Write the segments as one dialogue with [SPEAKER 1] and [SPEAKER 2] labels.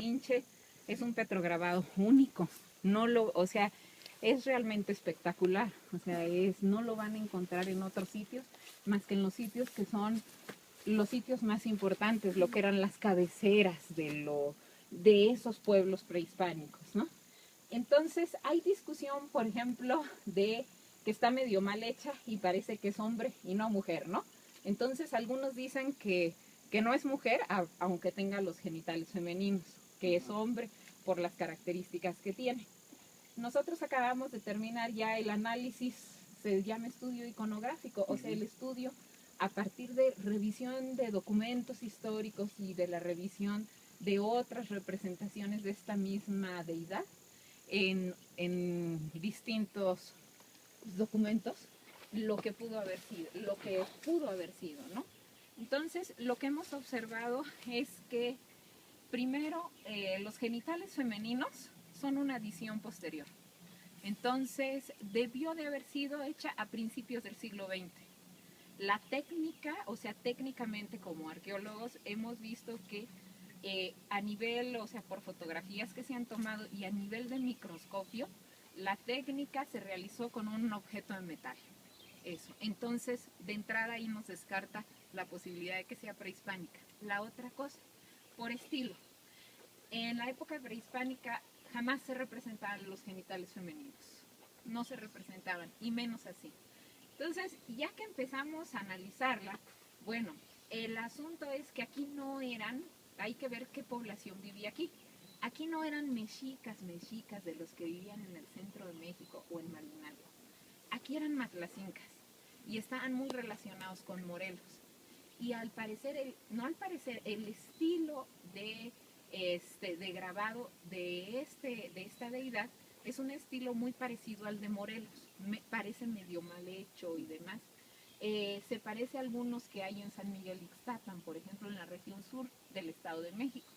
[SPEAKER 1] Malinche es un petrograbado único. O sea, es realmente espectacular. O sea, no lo van a encontrar en otros sitios, más que en los sitios que son los sitios más importantes, lo que eran las cabeceras de esos pueblos prehispánicos, ¿no? Entonces hay discusión, por ejemplo, de que está medio mal hecha y parece que es hombre y no mujer, ¿no? Entonces algunos dicen que no es mujer, aunque tenga los genitales femeninos, que es hombre por las características que tiene. Nosotros acabamos de terminar ya el análisis, se llama estudio iconográfico, o sea, el estudio a partir de revisión de documentos históricos y de la revisión de otras representaciones de esta misma deidad en distintos documentos, lo que pudo haber sido, ¿no? Entonces, lo que hemos observado es que primero los genitales femeninos son una adición posterior. Entonces, debió de haber sido hecha a principios del siglo XX. La técnica, o sea, técnicamente como arqueólogos hemos visto que a nivel, o sea, por fotografías que se han tomado y a nivel de microscopio, la técnica se realizó con un objeto de metal. Eso. Entonces, de entrada ahí nos descarta la posibilidad de que sea prehispánica. La otra cosa, por estilo. En la época prehispánica jamás se representaban los genitales femeninos. No se representaban, y menos así. Entonces, ya que empezamos a analizarla, bueno, el asunto es que aquí no eran, hay que ver qué población vivía aquí. Aquí no eran mexicas de los que vivían en el centro de México o en Malinalco. Aquí eran matlacincas y estaban muy relacionados con Morelos. Y al parecer, el estilo de grabado de esta deidad es un estilo muy parecido al de Morelos. Parece medio mal hecho y demás. Se parece a algunos que hay en San Miguel Ixtapan, por ejemplo, en la región sur del Estado de México.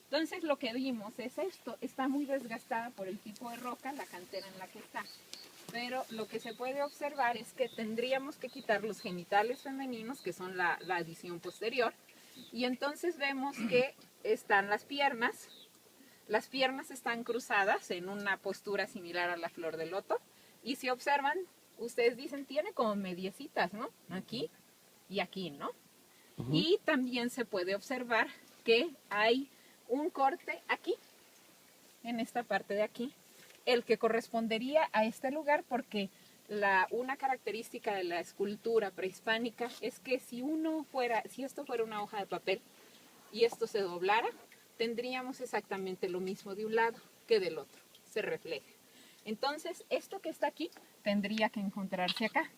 [SPEAKER 1] Entonces lo que vimos es esto, está muy desgastada por el tipo de roca, la cantera en la que está. Pero lo que se puede observar es que tendríamos que quitar los genitales femeninos, que son la adición posterior, y entonces vemos que están las piernas están cruzadas en una postura similar a la flor de loto, y si observan, ustedes dicen, tiene como mediecitas, ¿no? Aquí y aquí, ¿no? Y también se puede observar que hay un corte aquí, en esta parte de aquí, el que correspondería a este lugar, porque una característica de la escultura prehispánica es que si esto fuera una hoja de papel y esto se doblara, tendríamos exactamente lo mismo de un lado que del otro, se refleja. Entonces, esto que está aquí tendría que encontrarse acá.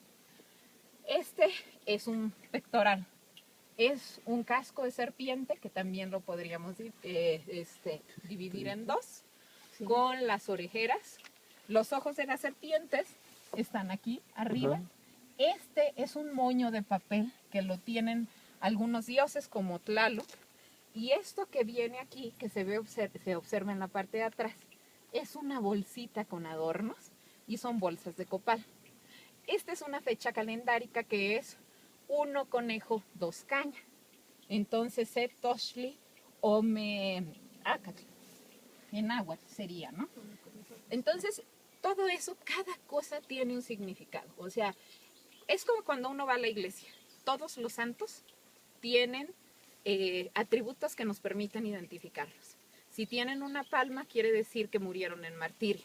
[SPEAKER 1] Este es un pectoral, es un casco de serpiente, que también lo podríamos dividir en dos, sí, con las orejeras. Los ojos de las serpientes están aquí arriba. Este es un moño de papel que lo tienen algunos dioses como Tlaloc. Y esto que viene aquí, que se observa en la parte de atrás, es una bolsita con adornos y son bolsas de copal. Esta es una fecha calendárica que es 1 conejo 2 caña. Entonces, Toshli Ome Acatl, en náhuatl sería, ¿no? Entonces, todo eso, cada cosa tiene un significado. O sea, es como cuando uno va a la iglesia. Todos los santos tienen atributos que nos permiten identificarlos. Si tienen una palma, quiere decir que murieron en martirio.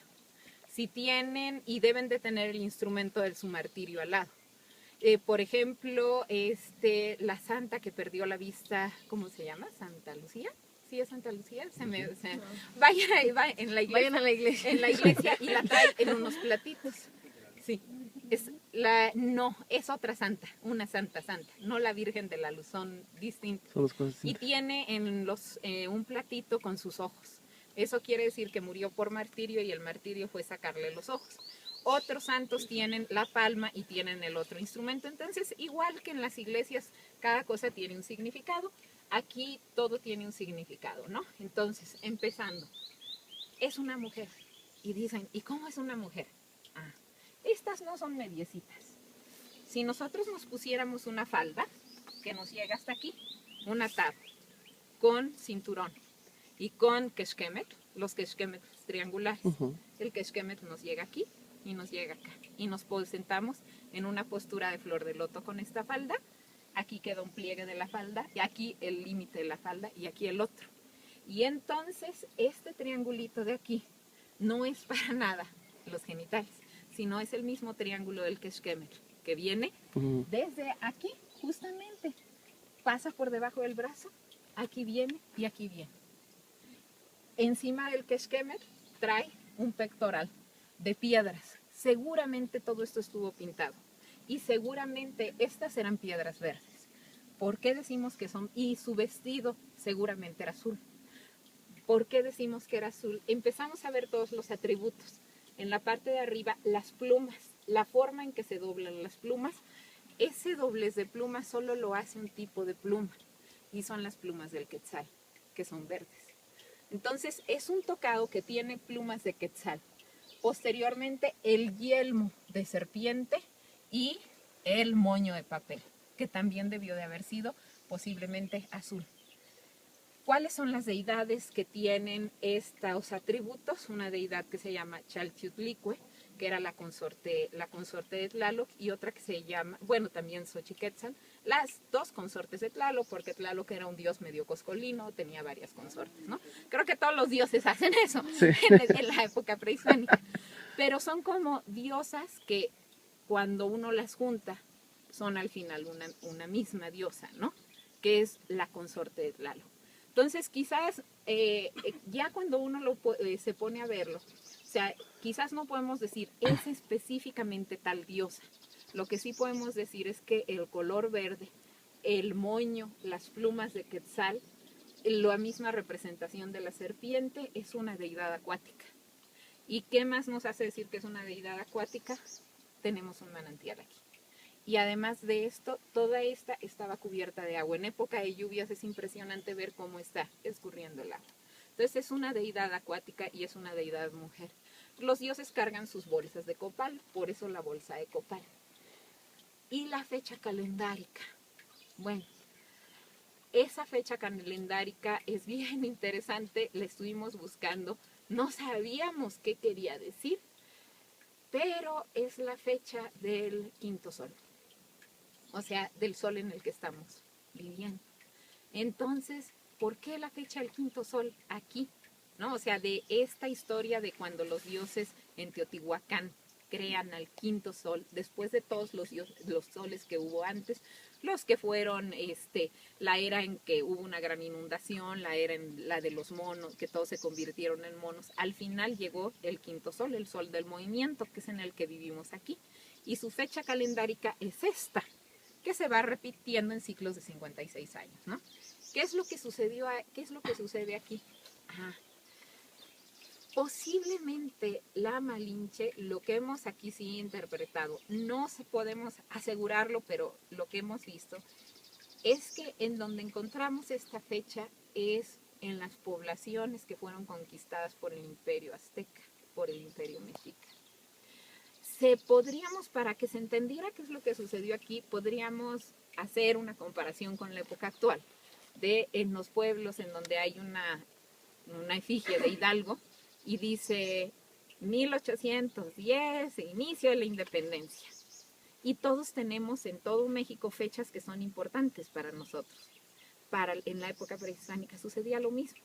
[SPEAKER 1] Si tienen, y deben de tener el instrumento de su martirio al lado. Por ejemplo, la santa que perdió la vista, ¿cómo se llama? ¿Santa Lucía? ¿Sí es Santa Lucía? Vayan en la iglesia, vayan a la iglesia. En la iglesia y la traen en unos platitos. Sí. No, es otra santa, una santa, no la Virgen de la Luz, son distintas. Y tiene en un platito con sus ojos. Eso quiere decir que murió por martirio y el martirio fue sacarle los ojos. Otros santos tienen la palma y tienen el otro instrumento. Entonces, igual que en las iglesias, cada cosa tiene un significado. Aquí todo tiene un significado, ¿no? Entonces, empezando, es una mujer. Y dicen, ¿y cómo es una mujer? Estas no son mediecitas. Si nosotros nos pusiéramos una falda que nos llega hasta aquí, una tab con cinturón, y con Quexquemet, los Quexquemet triangulares. El Quexquemet nos llega aquí y nos llega acá. Y nos sentamos en una postura de flor de loto con esta falda. Aquí queda un pliegue de la falda, y aquí el límite de la falda, y aquí el otro. Y entonces este triangulito de aquí no es para nada los genitales, sino es el mismo triángulo del Quexquemet, que viene desde aquí, justamente, pasa por debajo del brazo, aquí viene y aquí viene. Encima del Quexquemet trae un pectoral de piedras. Seguramente todo esto estuvo pintado. Y seguramente estas eran piedras verdes. ¿Por qué decimos que son? Y su vestido seguramente era azul. ¿Por qué decimos que era azul? Empezamos a ver todos los atributos. En la parte de arriba, las plumas, la forma en que se doblan las plumas. Ese doblez de plumas solo lo hace un tipo de pluma. Y son las plumas del quetzal, que son verdes. Entonces, es un tocado que tiene plumas de quetzal. Posteriormente, el yelmo de serpiente y el moño de papel, que también debió de haber sido posiblemente azul. ¿Cuáles son las deidades que tienen estos atributos? Una deidad que se llama Chalchiutlicue, que era la consorte de Tlaloc, y otra que se llama, bueno, también Xochiquetzal, las dos consortes de Tlaloc, porque Tlaloc era un dios medio coscolino, tenía varias consortes, ¿no? Creo que todos los dioses hacen eso en la época prehispánica. Pero son como diosas que cuando uno las junta son al final una misma diosa, ¿no? Que es la consorte de Tlaloc. Entonces quizás ya cuando uno se pone a verlo, o sea, quizás no podemos decir es específicamente tal diosa. Lo que sí podemos decir es que el color verde, el moño, las plumas de quetzal, la misma representación de la serpiente es una deidad acuática. ¿Y qué más nos hace decir que es una deidad acuática? Tenemos un manantial aquí. Y además de esto, toda esta estaba cubierta de agua. En época de lluvias es impresionante ver cómo está escurriendo el agua. Entonces es una deidad acuática y es una deidad mujer. Los dioses cargan sus bolsas de copal, por eso la bolsa de copal. Y la fecha calendárica. Bueno, esa fecha calendárica es bien interesante, la estuvimos buscando, no sabíamos qué quería decir, pero es la fecha del quinto sol. O sea, del sol en el que estamos viviendo. Entonces, ¿por qué la fecha del quinto sol aquí? ¿No? O sea, de esta historia de cuando los dioses en Teotihuacán crean al quinto sol, después de todos los soles que hubo antes, los que fueron la era en que hubo una gran inundación, la era en la de los monos, que todos se convirtieron en monos. Al final llegó el quinto sol, el sol del movimiento, que es en el que vivimos aquí. Y su fecha calendárica es esta, que se va repitiendo en ciclos de 56 años, ¿no? ¿Qué es lo que sucedió? ¿Qué es lo que sucede aquí? Posiblemente la Malinche, lo que hemos aquí sí interpretado, no podemos asegurarlo, pero lo que hemos visto es que en donde encontramos esta fecha es en las poblaciones que fueron conquistadas por el Imperio Azteca, por el Imperio Mexica. Podríamos, para que se entendiera qué es lo que sucedió aquí, podríamos hacer una comparación con la época actual, en los pueblos en donde hay una efigie de Hidalgo y dice 1810, inicio de la independencia. Y todos tenemos en todo México fechas que son importantes para nosotros. En la época prehispánica sucedía lo mismo.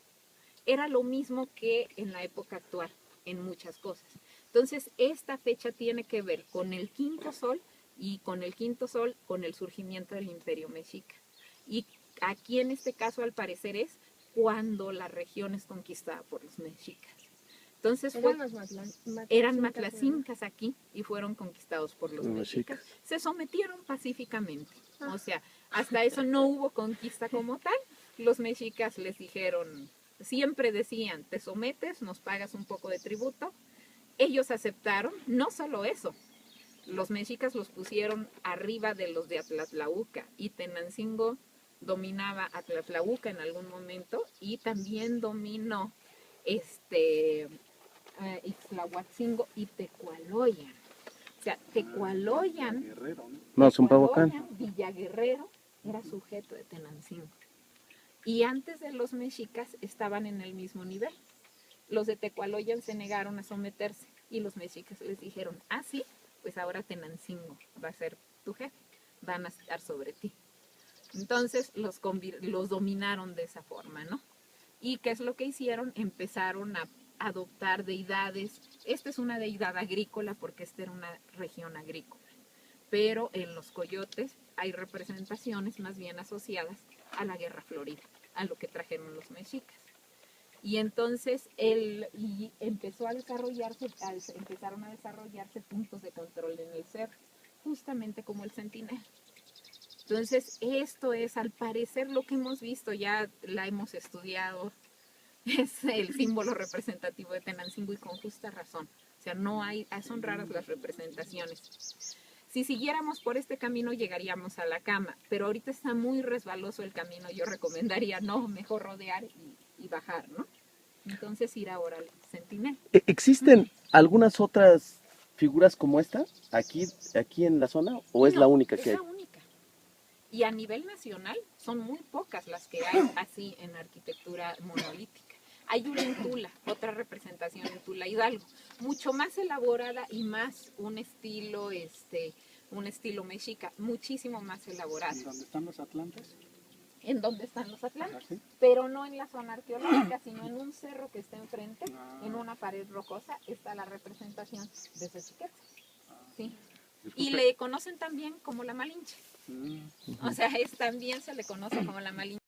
[SPEAKER 1] Era lo mismo que en la época actual, en muchas cosas. Entonces, esta fecha tiene que ver con el quinto sol y con el quinto sol, con el surgimiento del Imperio Mexica. Y aquí en este caso, al parecer, es cuando la región es conquistada por los mexicas. Entonces, eran matlacincas aquí y fueron conquistados por los mexicas. Se sometieron pacíficamente. O sea, hasta eso no hubo conquista como tal. Los mexicas les dijeron, siempre decían, te sometes, nos pagas un poco de tributo. Ellos aceptaron, no solo eso, los mexicas los pusieron arriba de los de Atlatlauca y Tenancingo dominaba Atlatlauca en algún momento y también dominó Ixtlahuatzingo y Tecualoyan. O sea, Tecualoyan,
[SPEAKER 2] no, Villaguerrero, ¿no?
[SPEAKER 1] Villaguerrero era sujeto de Tenancingo. y antes de los mexicas estaban en el mismo nivel. Los de Tecualoyan se negaron a someterse y los mexicas les dijeron, ah, sí, pues ahora Tenancingo va a ser tu jefe, van a estar sobre ti. Entonces los dominaron de esa forma, ¿no? ¿Y qué es lo que hicieron? Empezaron a adoptar deidades. Esta es una deidad agrícola porque esta era una región agrícola. Pero en los coyotes hay representaciones más bien asociadas a la guerra florida, a lo que trajeron los mexicas. Y entonces empezó a desarrollarse, empezaron a desarrollarse puntos de control en el cerro, justamente como el Centinela. Entonces, esto es, al parecer, lo que hemos visto, ya la hemos estudiado, es el símbolo representativo de Tenancingo y con justa razón. O sea, no hay, son raras las representaciones. Si siguiéramos por este camino llegaríamos a la cama, pero ahorita está muy resbaloso el camino, yo recomendaría no, mejor rodear y bajar, ¿no? Entonces ir ahora al Centinela.
[SPEAKER 2] ¿Existen algunas otras figuras como esta aquí en la zona o es
[SPEAKER 1] No,
[SPEAKER 2] la única que hay?
[SPEAKER 1] es la única. Y a nivel nacional son muy pocas las que hay así en arquitectura monolítica. Hay una en Tula, otra representación en Tula Hidalgo, mucho más elaborada y más un estilo mexica, muchísimo más elaborado.
[SPEAKER 3] ¿Dónde están los atlantes?
[SPEAKER 1] En donde están los atlantes,
[SPEAKER 3] ¿Sí?
[SPEAKER 1] pero no en la zona arqueológica, sino en un cerro que está enfrente, en una pared rocosa, está la representación de Xochiquetzal. Sí. Y le conocen también como la Malinche. O sea, también se le conoce como la Malinche.